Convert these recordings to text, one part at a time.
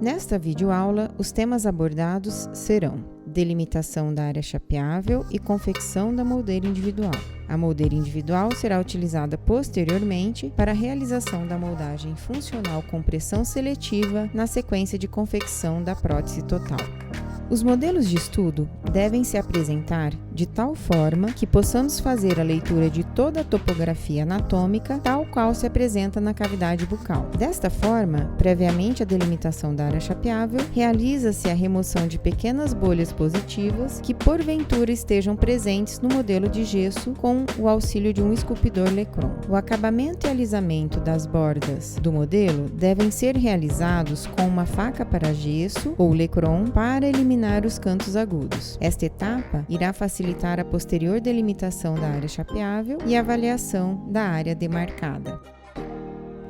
Nesta videoaula, os temas abordados serão delimitação da área chapeável e confecção da moldeira individual. A moldeira individual será utilizada posteriormente para a realização da moldagem funcional com pressão seletiva na sequência de confecção da prótese total. Os modelos de estudo devem se apresentar de tal forma que possamos fazer a leitura de toda a topografia anatômica tal qual se apresenta na cavidade bucal. Desta forma, previamente à delimitação da área chapeável, realiza-se a remoção de pequenas bolhas positivas que porventura estejam presentes no modelo de gesso com o auxílio de um esculpidor Lecron. O acabamento e alisamento das bordas do modelo devem ser realizados com uma faca para gesso ou Lecron para eliminar os cantos agudos. Esta etapa irá facilitar a posterior delimitação da área chapeável e avaliação da área demarcada.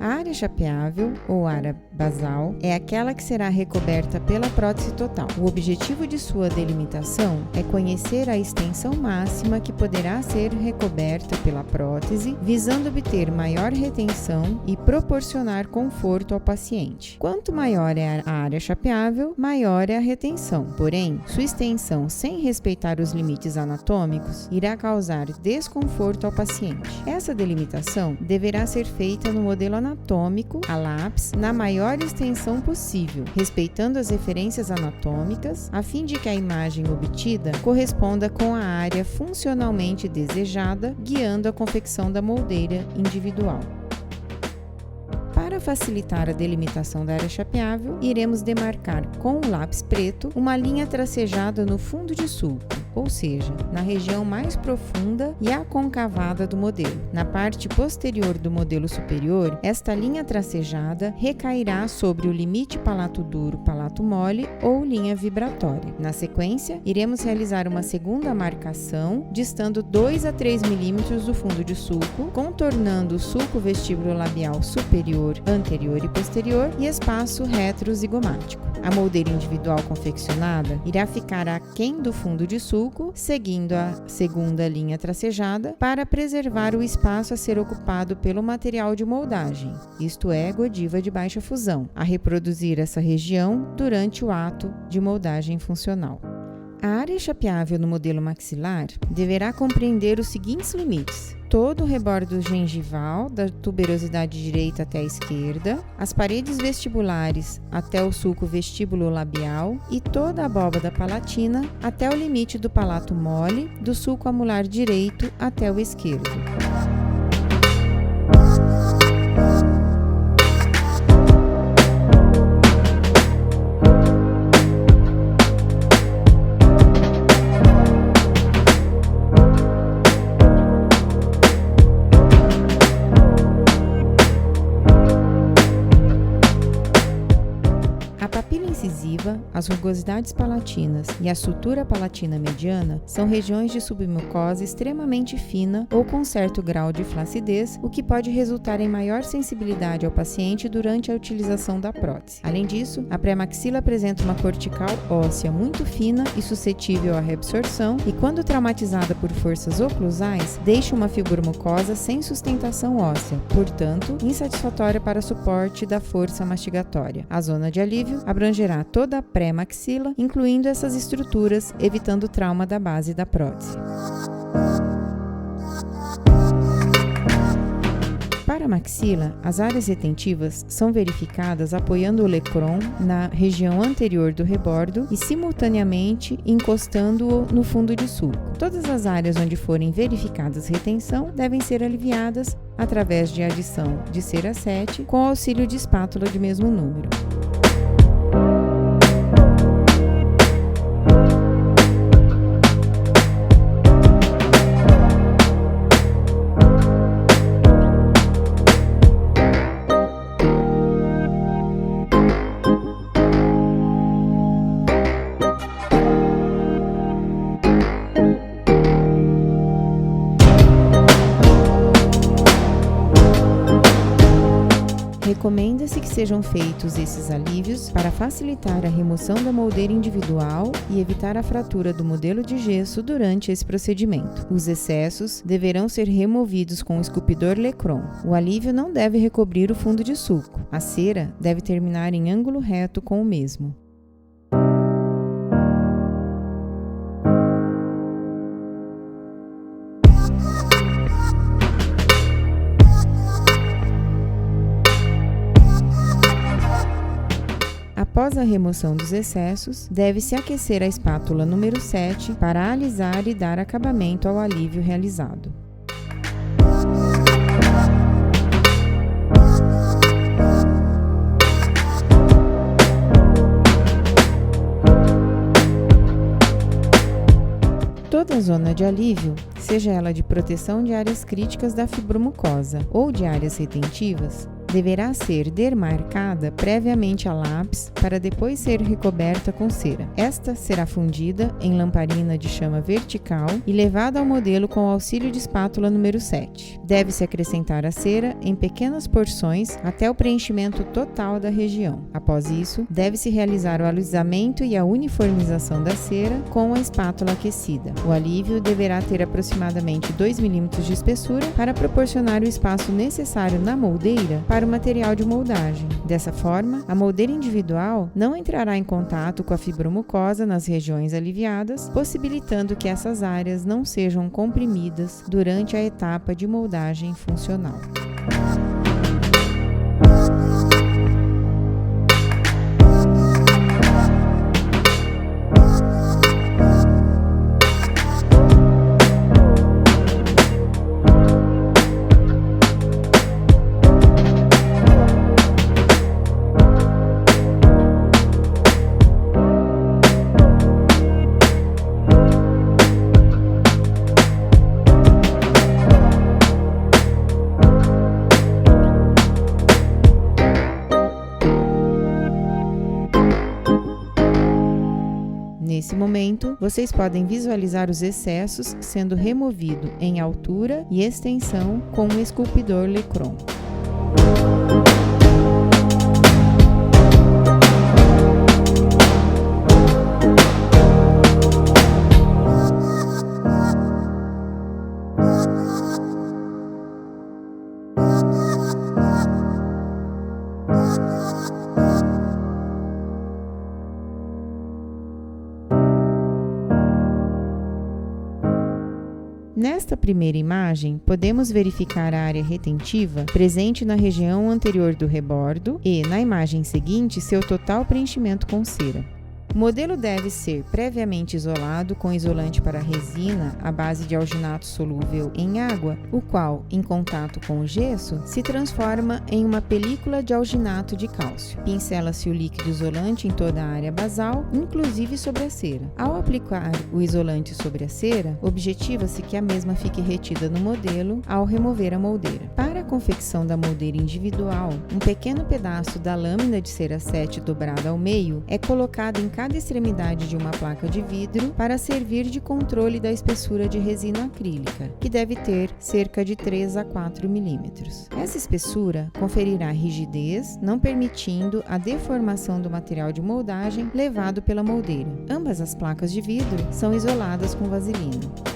A área chapeável, ou área basal, é aquela que será recoberta pela prótese total. O objetivo de sua delimitação é conhecer a extensão máxima que poderá ser recoberta pela prótese, visando obter maior retenção e proporcionar conforto ao paciente. Quanto maior é a área chapeável, maior é a retenção. Porém, sua extensão sem respeitar os limites anatômicos irá causar desconforto ao paciente. Essa delimitação deverá ser feita no modelo anatômico a lápis na maior extensão possível, respeitando as referências anatômicas, a fim de que a imagem obtida corresponda com a área funcionalmente desejada, guiando a confecção da moldeira individual. Para facilitar a delimitação da área chapeável, iremos demarcar com o lápis preto uma linha tracejada no fundo de sulco, ou seja, na região mais profunda e aconcavada do modelo. Na parte posterior do modelo superior, esta linha tracejada recairá sobre o limite palato duro, palato mole ou linha vibratória. Na sequência, iremos realizar uma segunda marcação, distando 2 a 3 milímetros do fundo de sulco, contornando o sulco vestibulo-labial superior, anterior e posterior e espaço retrozigomático. A moldeira individual confeccionada irá ficar aquém do fundo de sulco, seguindo a segunda linha tracejada, para preservar o espaço a ser ocupado pelo material de moldagem, isto é, godiva de baixa fusão, a reproduzir essa região durante o ato de moldagem funcional. A área chapeável no modelo maxilar deverá compreender os seguintes limites: todo o rebordo gengival, da tuberosidade direita até a esquerda, as paredes vestibulares até o sulco vestíbulo-labial e toda a abóbada palatina até o limite do palato mole, do sulco amular direito até o esquerdo. As rugosidades palatinas e a sutura palatina mediana são regiões de submucosa extremamente fina ou com certo grau de flacidez, o que pode resultar em maior sensibilidade ao paciente durante a utilização da prótese. Além disso, a pré-maxila apresenta uma cortical óssea muito fina e suscetível à reabsorção e, quando traumatizada por forças oclusais, deixa uma fibromucosa sem sustentação óssea, portanto, insatisfatória para suporte da força mastigatória. A zona de alívio abrangerá toda a pré-maxila, incluindo essas estruturas, evitando o trauma da base da prótese. Para a maxila, as áreas retentivas são verificadas apoiando o Lecron na região anterior do rebordo e simultaneamente encostando-o no fundo de sulco. Todas as áreas onde forem verificadas retenção devem ser aliviadas através de adição de cera 7 com auxílio de espátula de mesmo número. Recomenda-se que sejam feitos esses alívios para facilitar a remoção da moldeira individual e evitar a fratura do modelo de gesso durante esse procedimento. Os excessos deverão ser removidos com o esculpidor Lecron. O alívio não deve recobrir o fundo de sulco. A cera deve terminar em ângulo reto com o mesmo. Após a remoção dos excessos, deve-se aquecer a espátula número 7 para alisar e dar acabamento ao alívio realizado. Toda zona de alívio, seja ela de proteção de áreas críticas da fibromucosa ou de áreas retentivas, deverá ser demarcada previamente a lápis para depois ser recoberta com cera. Esta será fundida em lamparina de chama vertical e levada ao modelo com o auxílio de espátula número 7. Deve-se acrescentar a cera em pequenas porções até o preenchimento total da região. Após isso, deve-se realizar o alisamento e a uniformização da cera com a espátula aquecida. O alívio deverá ter aproximadamente 2 mm de espessura para proporcionar o espaço necessário na moldeira para o material de moldagem. Dessa forma, a moldeira individual não entrará em contato com a fibromucosa nas regiões aliviadas, possibilitando que essas áreas não sejam comprimidas durante a etapa de moldagem funcional. Nesse momento, vocês podem visualizar os excessos sendo removidos em altura e extensão com o esculpidor Lecron. Nesta primeira imagem, podemos verificar a área retentiva presente na região anterior do rebordo e, na imagem seguinte, seu total preenchimento com cera. O modelo deve ser previamente isolado com isolante para resina à base de alginato solúvel em água, o qual, em contato com o gesso, se transforma em uma película de alginato de cálcio. Pincela-se o líquido isolante em toda a área basal, inclusive sobre a cera. Ao aplicar o isolante sobre a cera, objetiva-se que a mesma fique retida no modelo ao remover a moldeira. Para a confecção da moldeira individual, um pequeno pedaço da lâmina de cera 7 dobrada ao meio é colocado em cada extremidade de uma placa de vidro para servir de controle da espessura de resina acrílica, que deve ter cerca de 3 a 4 milímetros. Essa espessura conferirá rigidez, não permitindo a deformação do material de moldagem levado pela moldeira. Ambas as placas de vidro são isoladas com vaselina.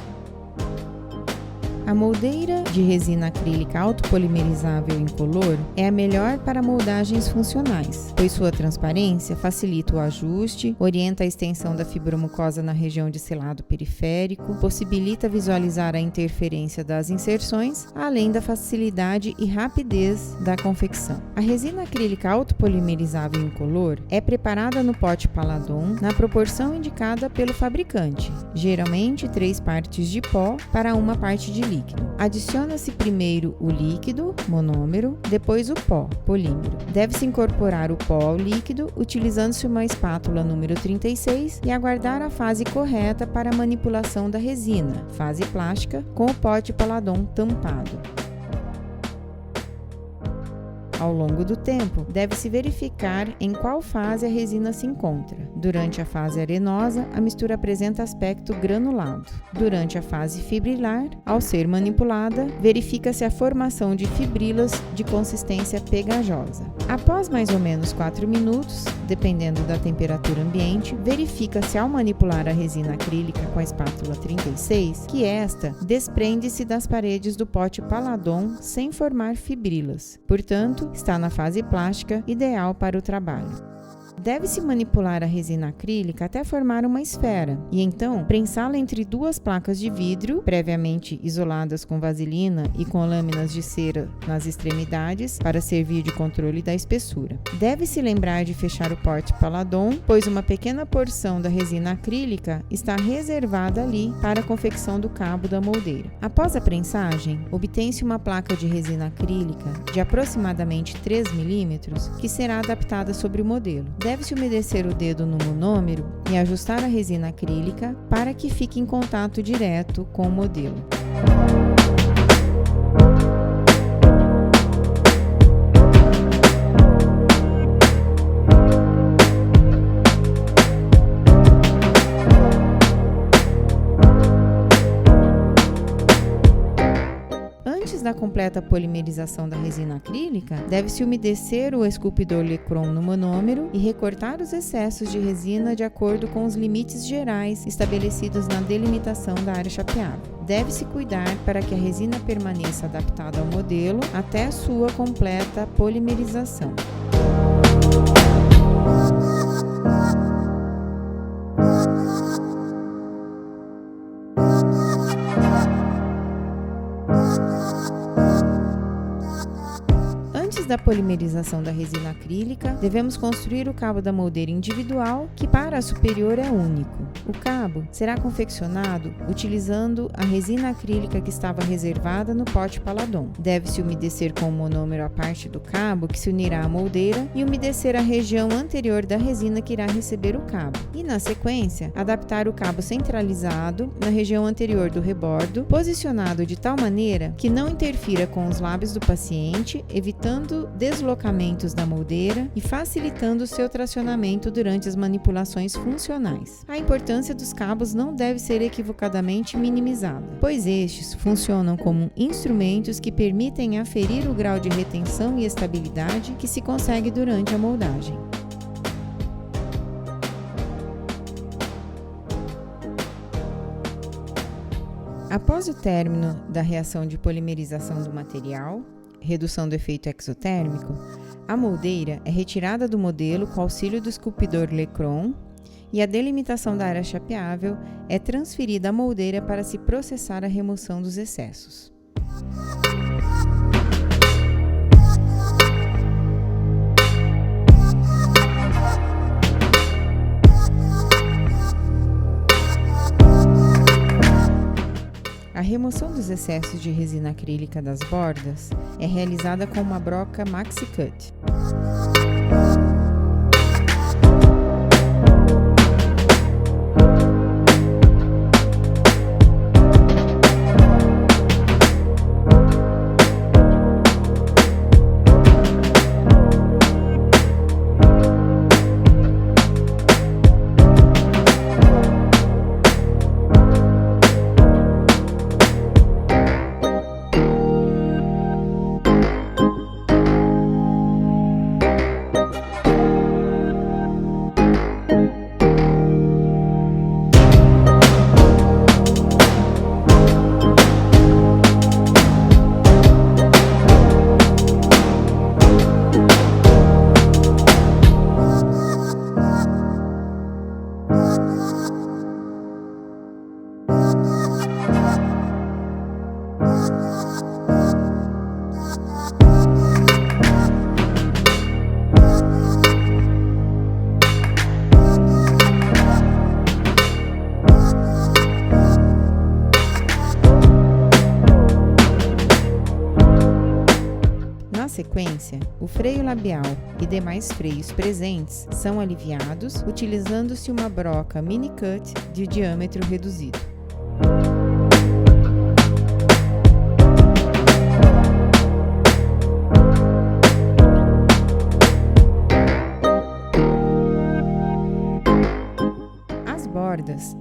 A moldeira de resina acrílica autopolimerizável incolor é a melhor para moldagens funcionais, pois sua transparência facilita o ajuste, orienta a extensão da fibromucosa na região de selado periférico, possibilita visualizar a interferência das inserções, além da facilidade e rapidez da confecção. A resina acrílica autopolimerizável incolor é preparada no pote Paladon na proporção indicada pelo fabricante, geralmente 3 partes de pó para 1 parte de líquido. Adiciona-se primeiro o líquido, monômero, depois o pó, polímero. Deve-se incorporar o pó ao líquido utilizando-se uma espátula número 36 e aguardar a fase correta para a manipulação da resina, fase plástica, com o pote Paladon tampado. Ao longo do tempo, deve-se verificar em qual fase a resina se encontra. Durante a fase arenosa, a mistura apresenta aspecto granulado. Durante a fase fibrilar, ao ser manipulada, verifica-se a formação de fibrilas de consistência pegajosa. Após mais ou menos 4 minutos, dependendo da temperatura ambiente, verifica-se ao manipular a resina acrílica com a espátula 36 que esta desprende-se das paredes do pote Paladon sem formar fibrilas. Portanto, está na fase plástica ideal para o trabalho. Deve-se manipular a resina acrílica até formar uma esfera e então prensá-la entre duas placas de vidro, previamente isoladas com vaselina e com lâminas de cera nas extremidades para servir de controle da espessura. Deve-se lembrar de fechar o pote Paladon, pois uma pequena porção da resina acrílica está reservada ali para a confecção do cabo da moldeira. Após a prensagem, obtém-se uma placa de resina acrílica de aproximadamente 3 mm que será adaptada sobre o modelo. Deve-se umedecer o dedo no monômero e ajustar a resina acrílica para que fique em contato direto com o modelo. Antes da completa polimerização da resina acrílica, deve-se umedecer o esculpidor Lecron no manômero e recortar os excessos de resina de acordo com os limites gerais estabelecidos na delimitação da área chapeável. Deve-se cuidar para que a resina permaneça adaptada ao modelo até a sua completa polimerização. Antes da polimerização da resina acrílica, devemos construir o cabo da moldeira individual, que para a superior é único. O cabo será confeccionado utilizando a resina acrílica que estava reservada no pote Paladon. Deve-se umedecer com o monômero a parte do cabo que se unirá à moldeira e umedecer a região anterior da resina que irá receber o cabo. E, na sequência, adaptar o cabo centralizado na região anterior do rebordo, posicionado de tal maneira que não interfira com os lábios do paciente, evitando deslocamentos da moldeira e facilitando seu tracionamento durante as manipulações funcionais. A importância dos cabos não deve ser equivocadamente minimizada, pois estes funcionam como instrumentos que permitem aferir o grau de retenção e estabilidade que se consegue durante a moldagem. Após o término da reação de polimerização do material, redução do efeito exotérmico, a moldeira é retirada do modelo com auxílio do esculpidor Lecron e a delimitação da área chapeável é transferida à moldeira para se processar a remoção dos excessos. A remoção dos excessos de resina acrílica das bordas é realizada com uma broca Maxi Cut. Na sequência, o freio labial e demais freios presentes são aliviados utilizando-se uma broca mini cut de diâmetro reduzido.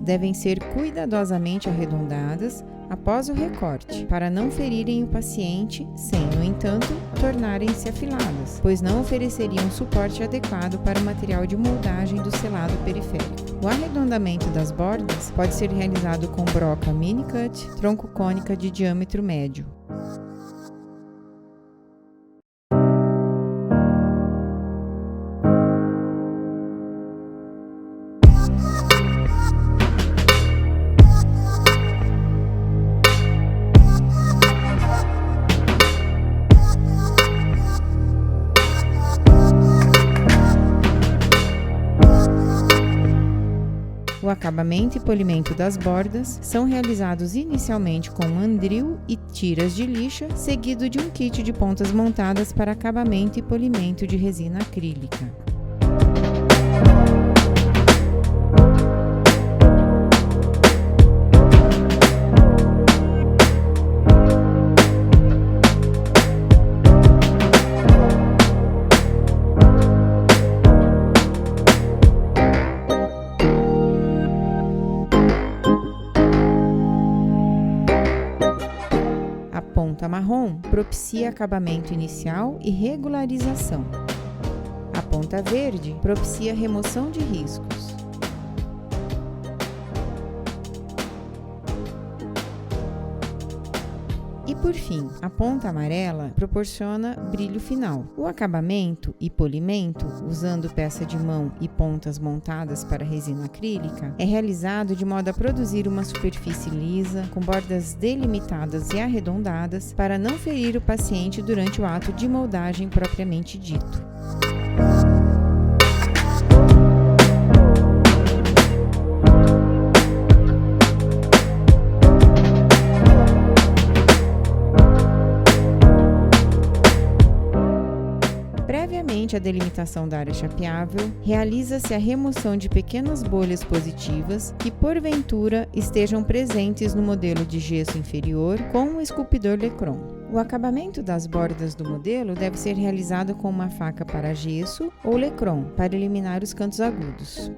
devem ser cuidadosamente arredondadas após o recorte, para não ferirem o paciente, sem, no entanto, tornarem-se afiladas, pois não ofereceriam suporte adequado para o material de moldagem do selado periférico. O arredondamento das bordas pode ser realizado com broca mini-cut, tronco cônica de diâmetro médio. O acabamento e polimento das bordas são realizados inicialmente com mandril e tiras de lixa, seguido de um kit de pontas montadas para acabamento e polimento de resina acrílica. A ponta marrom propicia acabamento inicial e regularização. A ponta verde propicia remoção de riscos. E por fim, a ponta amarela proporciona brilho final. O acabamento e polimento, usando peça de mão e pontas montadas para resina acrílica, é realizado de modo a produzir uma superfície lisa, com bordas delimitadas e arredondadas, para não ferir o paciente durante o ato de moldagem propriamente dito. Previamente à delimitação da área chapeável, realiza-se a remoção de pequenas bolhas positivas que, porventura, estejam presentes no modelo de gesso inferior com o esculpidor Lecron. O acabamento das bordas do modelo deve ser realizado com uma faca para gesso ou Lecron, para eliminar os cantos agudos.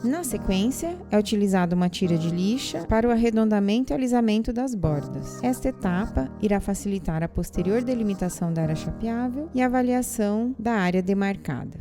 Na sequência, é utilizada uma tira de lixa para o arredondamento e alisamento das bordas. Esta etapa irá facilitar a posterior delimitação da área chapeável e a avaliação da área demarcada.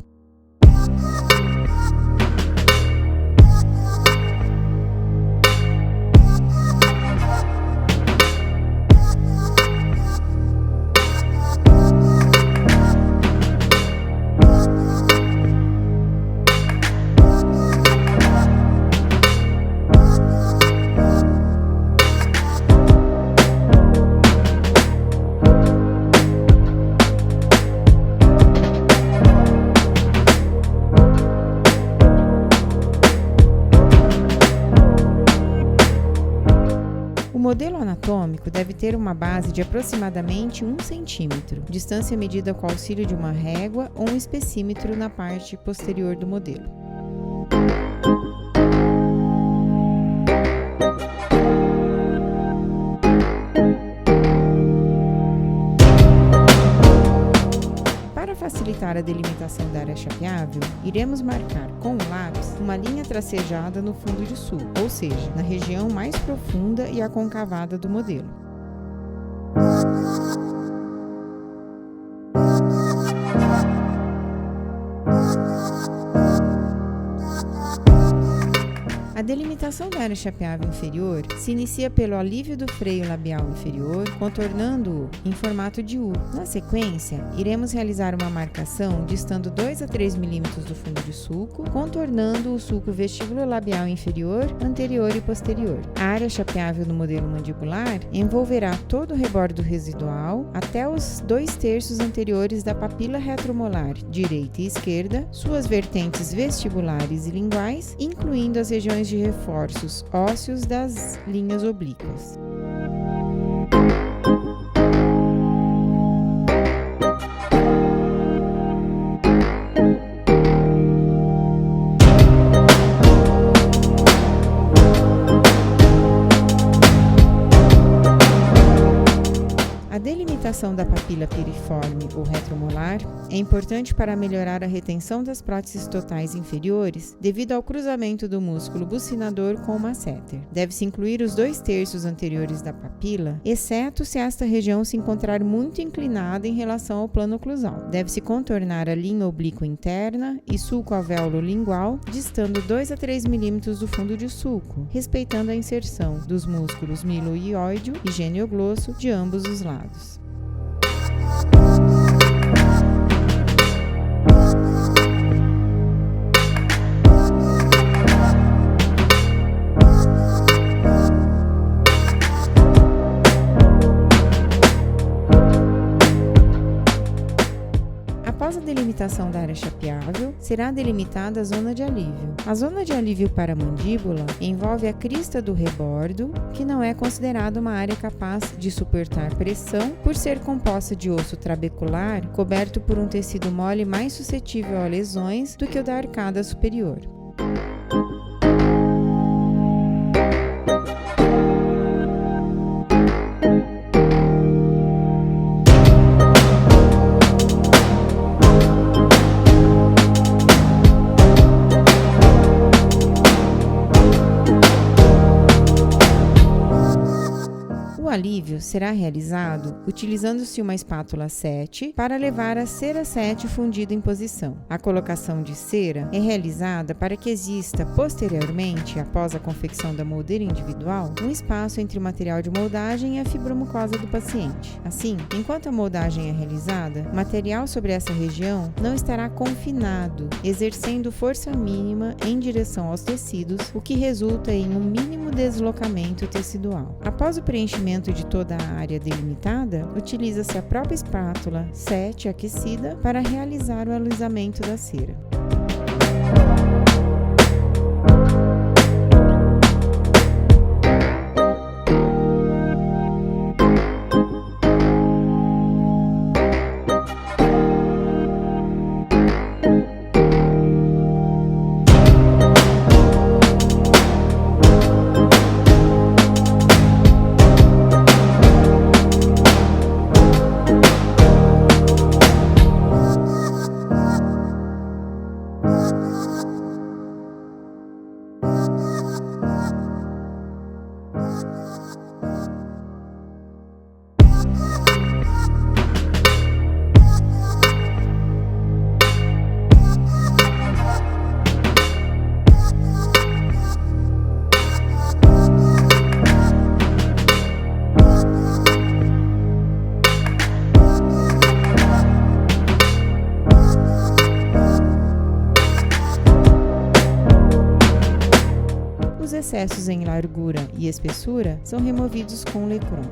O modelo anatômico deve ter uma base de aproximadamente 1 cm, distância medida com o auxílio de uma régua ou um espessímetro na parte posterior do modelo. Para facilitar a delimitação da área chapeável, iremos marcar com o lápis uma linha tracejada no fundo de sulco, ou seja, na região mais profunda e aconcavada do modelo. A delimitação da área chapeável inferior se inicia pelo alívio do freio labial inferior, contornando-o em formato de U. Na sequência, iremos realizar uma marcação distando 2 a 3 mm do fundo de sulco, contornando o sulco vestíbulo-labial inferior, anterior e posterior. A área chapeável no modelo mandibular envolverá todo o rebordo residual até os 2/3 anteriores da papila retromolar direita e esquerda, suas vertentes vestibulares e linguais, incluindo as regiões de reforços ósseos das linhas oblíquas. delimitação da papila piriforme ou retromolar é importante para melhorar a retenção das próteses totais inferiores devido ao cruzamento do músculo bucinador com o masseter. Deve-se incluir os 2/3 anteriores da papila, exceto se esta região se encontrar muito inclinada em relação ao plano oclusal. Deve-se contornar a linha oblíqua interna e sulco alvéolo lingual, distando 2 a 3 mm do fundo de sulco, respeitando a inserção dos músculos miloióideo e genioglosso de ambos os lados. Após a delimitação da área chapeável, será delimitada a zona de alívio. A zona de alívio para a mandíbula envolve a crista do rebordo, que não é considerada uma área capaz de suportar pressão por ser composta de osso trabecular coberto por um tecido mole mais suscetível a lesões do que o da arcada superior. O alívio será realizado utilizando-se uma espátula 7 para levar a cera 7 fundida em posição. A colocação de cera é realizada para que exista posteriormente, após a confecção da moldeira individual, um espaço entre o material de moldagem e a fibromucosa do paciente. Assim, enquanto a moldagem é realizada, o material sobre essa região não estará confinado, exercendo força mínima em direção aos tecidos, o que resulta em um mínimo deslocamento tecidual. Após o preenchimento de toda a área delimitada, utiliza-se a própria espátula 7 aquecida para realizar o alisamento da cera. Os excessos em largura e espessura são removidos com Lecron.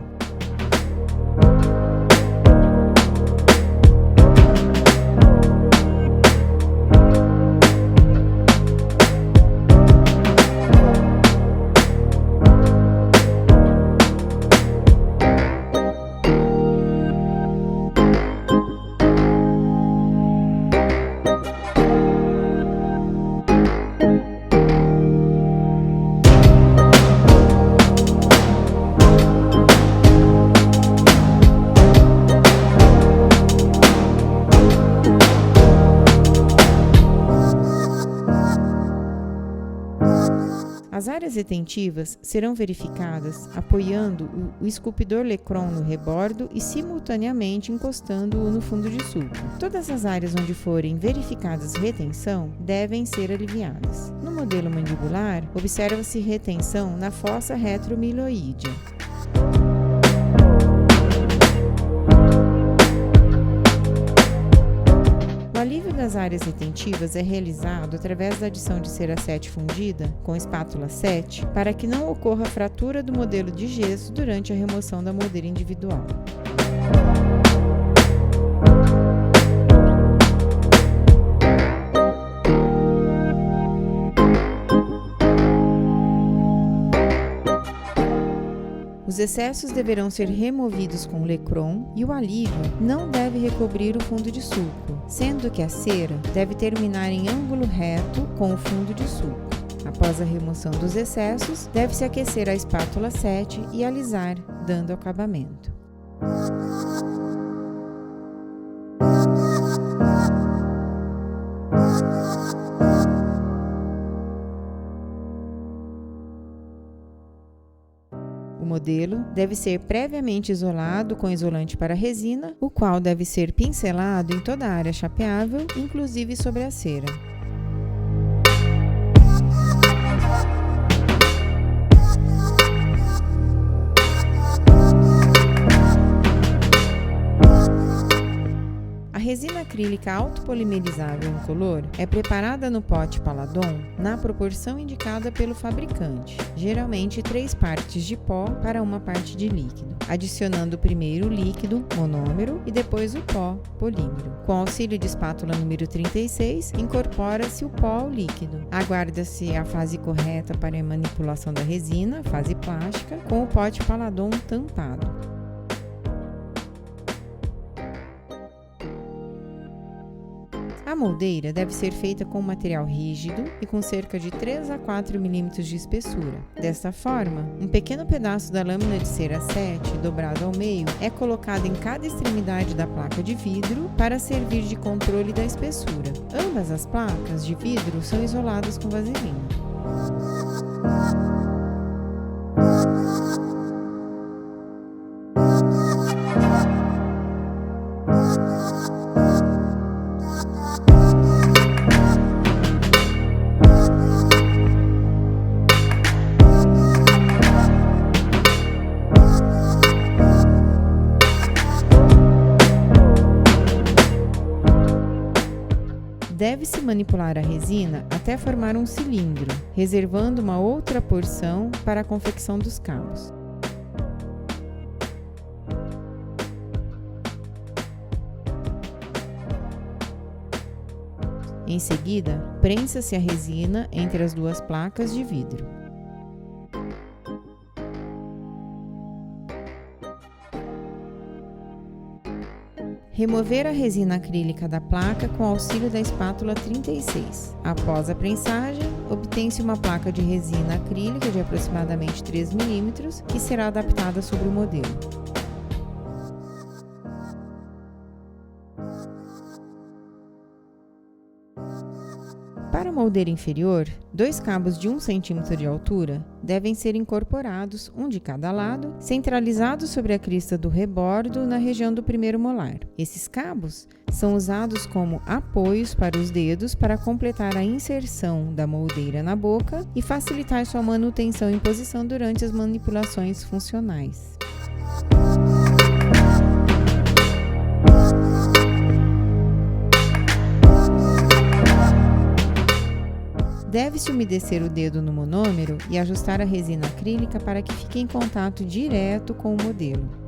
As áreas retentivas serão verificadas apoiando o esculpidor Lecron no rebordo e simultaneamente encostando-o no fundo de sulco. Todas as áreas onde forem verificadas retenção devem ser aliviadas. No modelo mandibular, observa-se retenção na fossa retromiloídea. O alívio das áreas retentivas é realizado através da adição de cera 7 fundida com espátula 7 para que não ocorra fratura do modelo de gesso durante a remoção da moldeira individual. Os excessos deverão ser removidos com Lecron e o alívio não deve recobrir o fundo de sulco, sendo que a cera deve terminar em ângulo reto com o fundo de sulco. Após a remoção dos excessos, deve-se aquecer a espátula 7 e alisar, dando acabamento. modelo deve ser previamente isolado com isolante para resina, o qual deve ser pincelado em toda a área chapeável, inclusive sobre a cera. A resina acrílica autopolimerizável incolor é preparada no pote Paladon na proporção indicada pelo fabricante, geralmente 3 partes de pó para 1 parte de líquido, adicionando primeiro o líquido, monômero, e depois o pó, polímero. Com auxílio de espátula número 36, incorpora-se o pó ao líquido. Aguarda-se a fase correta para a manipulação da resina, fase plástica, com o pote Paladon tampado. A moldeira deve ser feita com material rígido e com cerca de 3 a 4 mm de espessura. Desta forma, um pequeno pedaço da lâmina de cera 7, dobrado ao meio, é colocado em cada extremidade da placa de vidro para servir de controle da espessura. Ambas as placas de vidro são isoladas com vaselina. Deve-se manipular a resina até formar um cilindro, reservando uma outra porção para a confecção dos cabos. Em seguida, prensa-se a resina entre as 2 placas de vidro. Remover a resina acrílica da placa com auxílio da espátula 36. Após a prensagem, obtém-se uma placa de resina acrílica de aproximadamente 3 mm, que será adaptada sobre o modelo. Para a moldeira inferior, 2 cabos de 1 cm de altura devem ser incorporados, um de cada lado, centralizados sobre a crista do rebordo na região do primeiro molar. Esses cabos são usados como apoios para os dedos para completar a inserção da moldeira na boca e facilitar sua manutenção em posição durante as manipulações funcionais. Deve-se umedecer o dedo no monômero e ajustar a resina acrílica para que fique em contato direto com o modelo.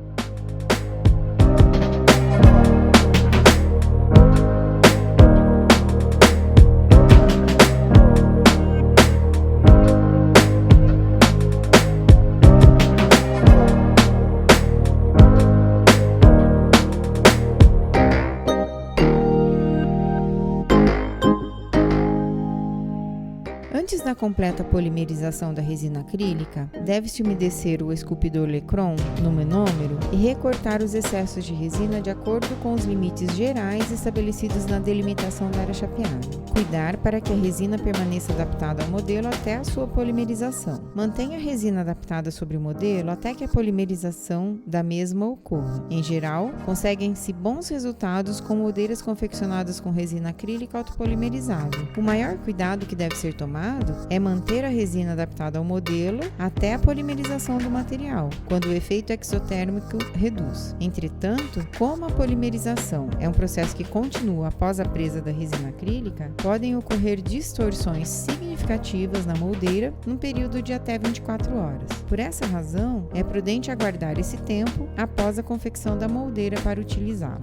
Antes da completa polimerização da resina acrílica, deve-se umedecer o esculpidor Lecron no monômero e recortar os excessos de resina de acordo com os limites gerais estabelecidos na delimitação da área chapeável. Cuidar para que a resina permaneça adaptada ao modelo até a sua polimerização. Mantenha a resina adaptada sobre o modelo até que a polimerização da mesma ocorra. Em geral, conseguem-se bons resultados com moldeiras confeccionadas com resina acrílica autopolimerizável. O maior cuidado que deve ser tomado é manter a resina adaptada ao modelo até a polimerização do material, quando o efeito exotérmico reduz. Entretanto, como a polimerização é um processo que continua após a presa da resina acrílica, podem ocorrer distorções significativas na moldeira num período de até 24 horas. Por essa razão, é prudente aguardar esse tempo após a confecção da moldeira para utilizá-la.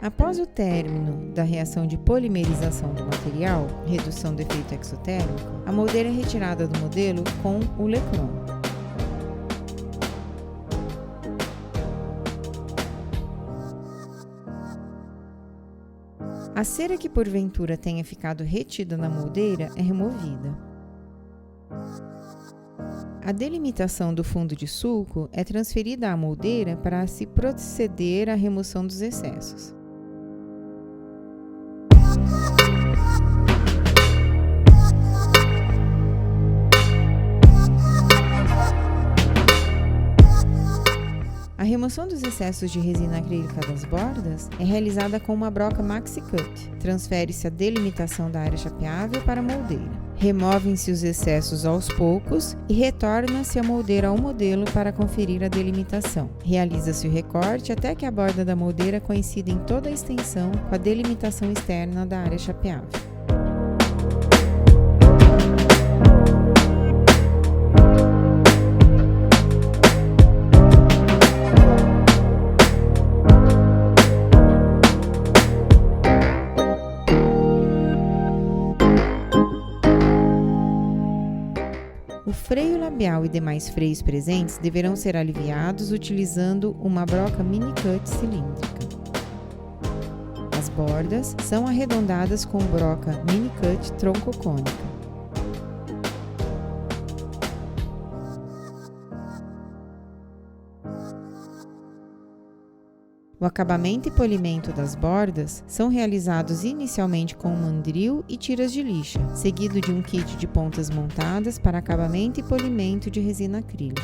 Após o término da reação de polimerização do material, redução do efeito exotérmico, a moldeira é retirada do modelo com o Lecron. A cera que porventura tenha ficado retida na moldeira é removida. A delimitação do fundo de sulco é transferida à moldeira para se proceder à remoção dos excessos. A remoção dos excessos de resina acrílica das bordas é realizada com uma broca Maxi Cut. Transfere-se a delimitação da área chapeável para a moldeira. Removem-se os excessos aos poucos e retorna-se a moldeira ao modelo para conferir a delimitação. Realiza-se o recorte até que a borda da moldeira coincida em toda a extensão com a delimitação externa da área chapeável. O freio labial e demais freios presentes deverão ser aliviados utilizando uma broca mini cut cilíndrica. As bordas são arredondadas com broca mini cut troncocônica. O acabamento e polimento das bordas são realizados inicialmente com mandril e tiras de lixa, seguido de um kit de pontas montadas para acabamento e polimento de resina acrílica.